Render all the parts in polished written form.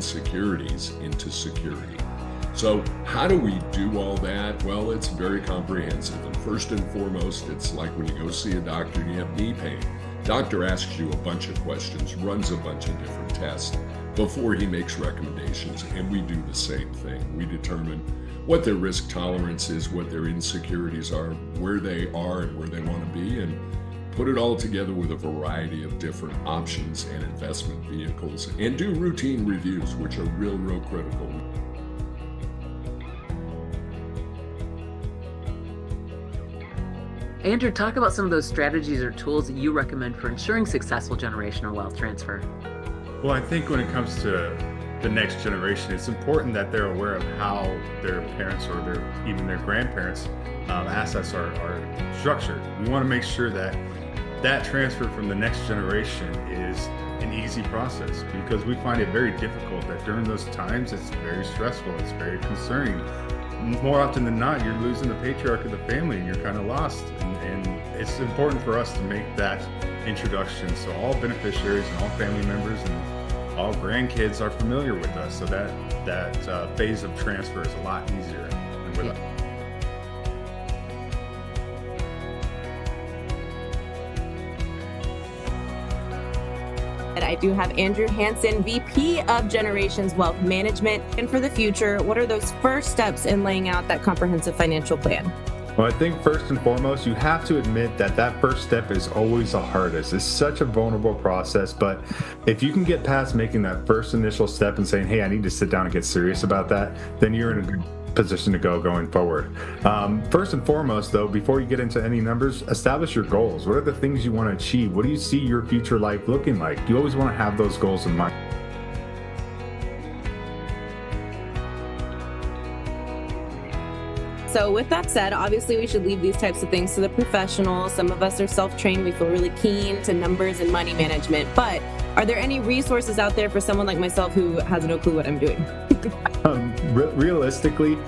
insecurities into security. So how do we do all that? Well, it's very comprehensive. And first and foremost, it's like when you go see a doctor and you have knee pain. Doctor asks you a bunch of questions, runs a bunch of different tests before he makes recommendations, and we do the same thing. We determine what their risk tolerance is, what their insecurities are, where they are and where they want to be, and put it all together with a variety of different options and investment vehicles, and do routine reviews, which are real critical. Andrew, talk about some of those strategies or tools that you recommend for ensuring successful generational wealth transfer. Well, I think when it comes to the next generation, it's important that they're aware of how their parents or even their grandparents' assets are structured. We want to make sure that that transfer from the next generation is an easy process, because we find it very difficult that during those times it's very stressful, it's very concerning. More often than not, you're losing the patriarch of the family and you're kind of lost. And it's important for us to make that introduction so all beneficiaries and all family members and all grandkids are familiar with us, so that phase of transfer is a lot easier. And with I do have Andrew Hansen, VP of Generations Wealth Management. And for the future, what are those first steps in laying out that comprehensive financial plan? Well, I think first and foremost, you have to admit that that first step is always the hardest. It's such a vulnerable process, but if you can get past making that first initial step and saying, hey, I need to sit down and get serious about that, then you're in a good position to go going forward. First and foremost, though, before you get into any numbers, establish your goals. What are the things you want to achieve? What do you see your future life looking like? You always want to have those goals in mind. So with that said, obviously we should leave these types of things to the professionals. Some of us are self-trained. We feel really keen to numbers and money management. But are there any resources out there for someone like myself who has no clue what I'm doing? Realistically,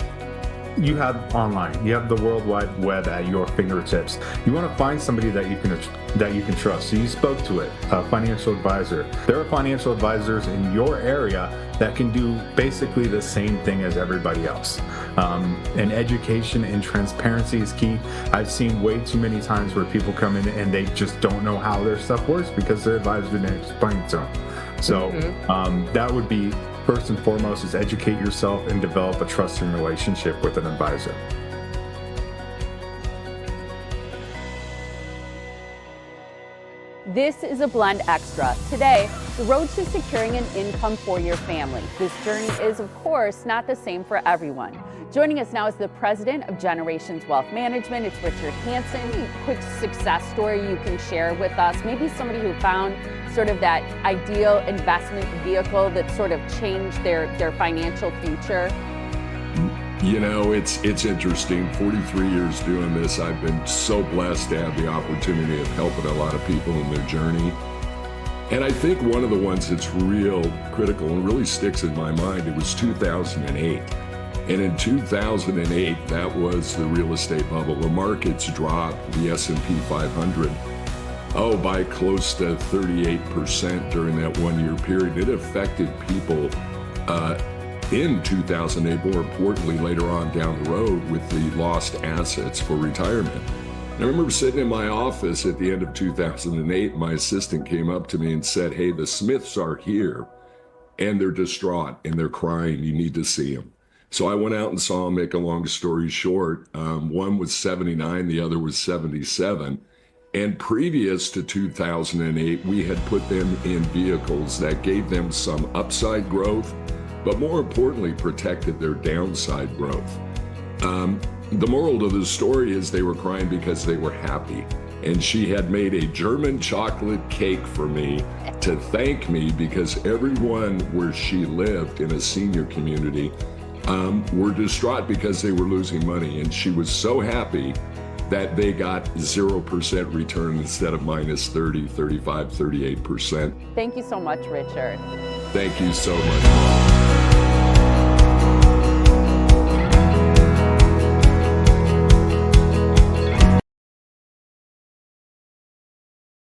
you have online. You have the World Wide Web at your fingertips. You want to find somebody that you can trust. So you spoke to it, a financial advisor. There are financial advisors in your area that can do basically the same thing as everybody else. And education and transparency is key. I've seen way too many times where people come in and they just don't know how their stuff works because their advisor didn't explain it to them. So that would be first and foremost, is educate yourself and develop a trusting relationship with an advisor. This is a Blend Extra. Today, the road to securing an income for your family. This journey is, of course, not the same for everyone. Joining us now is the president of Generations Wealth Management. It's Richard Hansen. Quick success story you can share with us. Maybe somebody who found sort of that ideal investment vehicle that sort of changed their financial future. You know, it's interesting. 43 years doing this, I've been so blessed to have the opportunity of helping a lot of people in their journey. And I think one of the ones that's real critical and really sticks in my mind, it was 2008. And in 2008, that was the real estate bubble. The markets dropped, the S&P 500, by close to 38% during that 1 year period. It affected people in 2008, more importantly, later on down the road with the lost assets for retirement. And I remember sitting in my office at the end of 2008, my assistant came up to me and said, hey, the Smiths are here and they're distraught and they're crying. You need to see them. So I went out and saw them. Make a long story short, one was 79, the other was 77. And previous to 2008, we had put them in vehicles that gave them some upside growth, but more importantly, protected their downside growth. The moral of the story is they were crying because they were happy. And she had made a German chocolate cake for me to thank me, because everyone where she lived in a senior community were distraught because they were losing money. And she was so happy that they got 0% return instead of minus 30, 35, 38%. Thank you so much, Richard. Thank you so much.